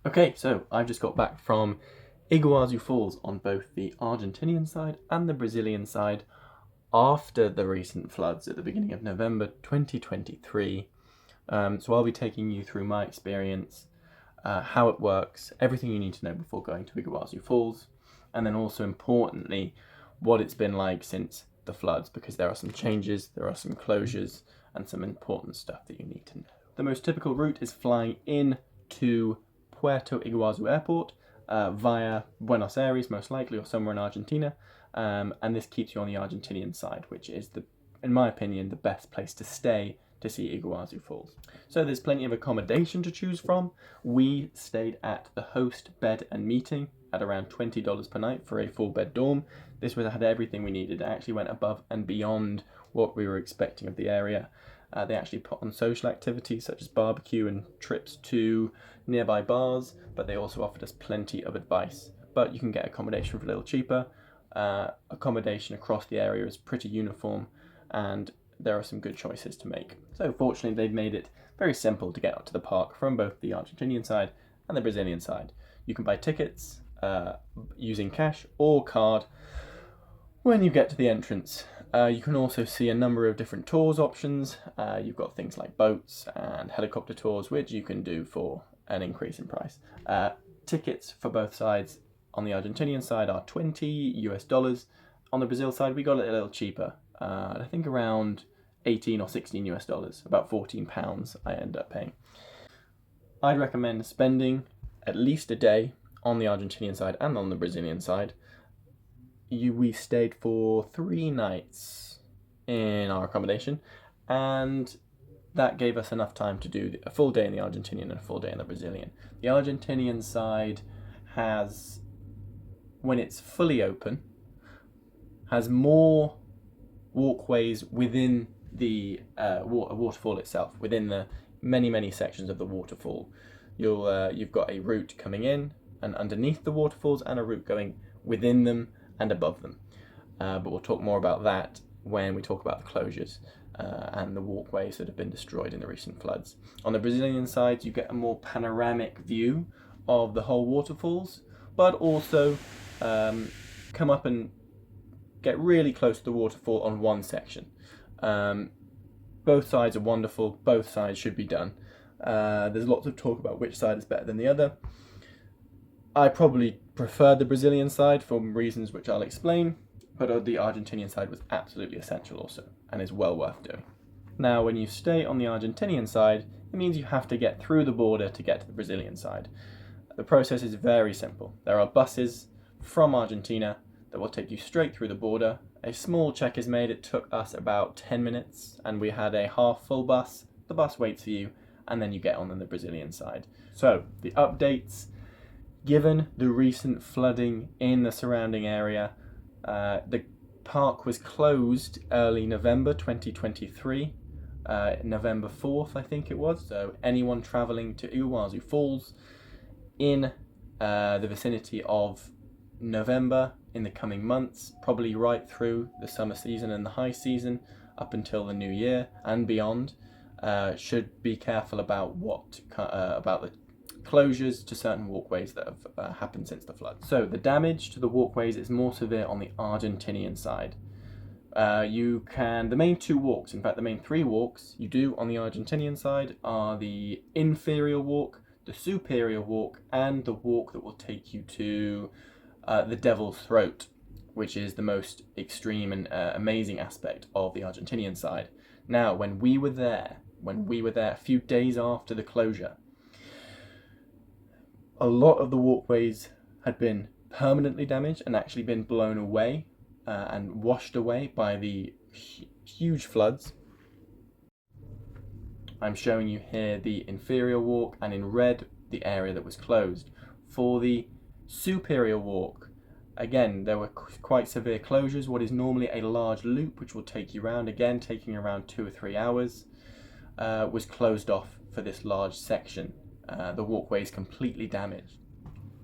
Okay, so I've just got back from Iguazu Falls on both the Argentinian side and the Brazilian side after the recent floods at the beginning of November 2023. So I'll be taking you through my experience, how it works, everything you need to know before going to Iguazu Falls, and then also importantly, what it's been like since the floods, because there are some changes, there are some closures, and some important stuff that you need to know. The most typical route is flying in to Puerto Iguazu Airport via Buenos Aires, most likely, or somewhere in Argentina. And this keeps you on the Argentinian side, which is, in my opinion, the best place to stay to see Iguazu Falls. So there's plenty of accommodation to choose from. We stayed at the host bed and meeting at around $20 per night for a 4-bed dorm. This had everything we needed. It actually went above and beyond what we were expecting of the area. They actually put on social activities such as barbecue and trips to nearby bars, but they also offered us plenty of advice. But you can get accommodation for a little cheaper. Accommodation across the area is pretty uniform, and there are some good choices to make. So fortunately, they've made it very simple to get out to the park from both the Argentinian side and the Brazilian side. You can buy tickets using cash or card when you get to the entrance. You can also see a number of different tours options. You've got things like boats and helicopter tours, which you can do for an increase in price. Tickets for both sides on the Argentinian side are $20. On the Brazil side, we got it a little cheaper. I think around 18 or 16 US dollars, about £14 I end up paying. I'd recommend spending at least a day on the Argentinian side and on the Brazilian side. We stayed for 3 nights in our accommodation, and that gave us enough time to do a full day in the Argentinian and a full day in the Brazilian. The Argentinian side has, when it's fully open, has more walkways within the waterfall itself, within the many sections of the waterfall. You've got a route coming in and underneath the waterfalls, and a route going within them and above them. But we'll talk more about that when we talk about the closures and the walkways that have been destroyed in the recent floods. On the Brazilian side, you get a more panoramic view of the whole waterfalls, but also come up and get really close to the waterfall on one section. Both sides are wonderful. Both sides should be done. There's lots of talk about which side is better than the other. I probably prefer the Brazilian side for reasons which I'll explain, but the Argentinian side was absolutely essential also, and is well worth doing. Now, when you stay on the Argentinian side, it means you have to get through the border to get to the Brazilian side. The process is very simple. There are buses from Argentina that will take you straight through the border. A small check is made. It took us about 10 minutes, and we had a half full bus. The bus waits for you, and then you get on the Brazilian side. So, the updates. Given the recent flooding in the surrounding area, the park was closed early November 2023, November 4th I think it was. So anyone travelling to Iguazu Falls in the vicinity of November in the coming months, probably right through the summer season and the high season up until the new year and beyond, should be careful about about the closures to certain walkways that have happened since the flood. So the damage to the walkways is more severe on the Argentinian side. The main 2 walks, in fact the main 3 walks you do on the Argentinian side are the inferior walk, the superior walk, and the walk that will take you to the Devil's Throat, which is the most extreme and amazing aspect of the Argentinian side. Now, when we were there a few days after the closure, a lot of the walkways had been permanently damaged and actually been blown away and washed away by the huge floods. I'm showing you here the inferior walk, and in red the area that was closed. For the superior walk, again, there were quite severe closures. What is normally a large loop, which will take you around, again taking around 2 or 3 hours, was closed off for this large section. The walkway is completely damaged.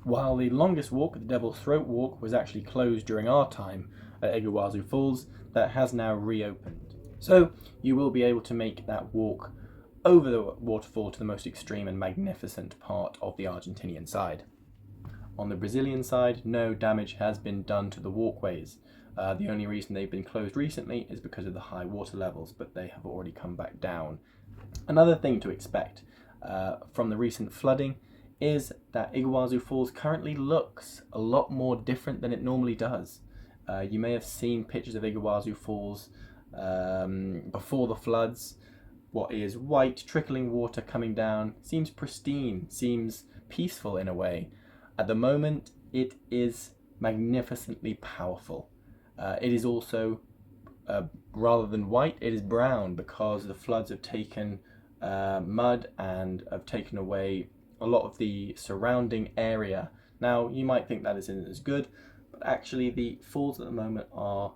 While the longest walk, the Devil's Throat walk, was actually closed during our time at Iguazu Falls, that has now reopened. So you will be able to make that walk over the waterfall to the most extreme and magnificent part of the Argentinian side. On the Brazilian side, no damage has been done to the walkways. The only reason they've been closed recently is because of the high water levels, but they have already come back down. Another thing to expect from the recent flooding is that Iguazu Falls currently looks a lot more different than it normally does. You may have seen pictures of Iguazu Falls before the floods. What is white, trickling water coming down seems pristine, seems peaceful in a way. At the moment, it is magnificently powerful. It is also, rather than white, it is brown because the floods have taken mud and have taken away a lot of the surrounding area. Now, you might think that isn't as good, but actually the falls at the moment are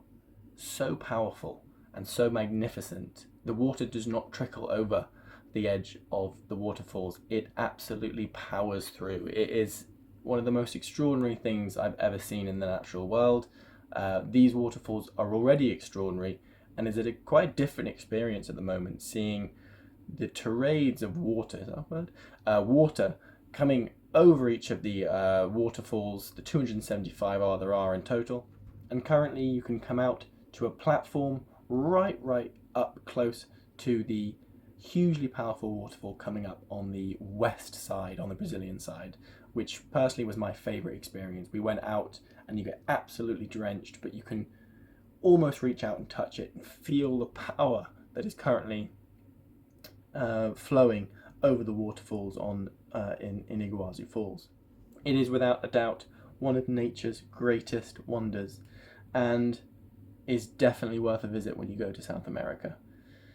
so powerful and so magnificent. The water does not trickle over the edge of the waterfalls. It absolutely powers through. It is one of the most extraordinary things I've ever seen in the natural world. These waterfalls are already extraordinary, and is a quite different experience at the moment, seeing the tirades of water, is that a word? Water coming over each of the waterfalls. The 275 there are in total, and currently you can come out to a platform right up close to the hugely powerful waterfall coming up on the west side, on the Brazilian side, which personally was my favorite experience. We went out and you get absolutely drenched, but you can almost reach out and touch it and feel the power that is currently flowing over the waterfalls in Iguazu Falls. It is without a doubt one of nature's greatest wonders, and is definitely worth a visit when you go to South America.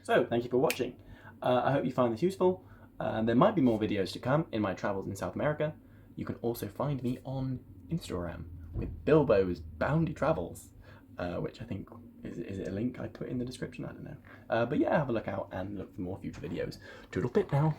So thank you for watching. I hope you find this useful. There might be more videos to come in my travels in South America. You can also find me on Instagram with Bilbo's Boundy Travels, which I think, is it a link I put in the description? I don't know. But yeah, have a look out and look for more future videos. Toodle pip now.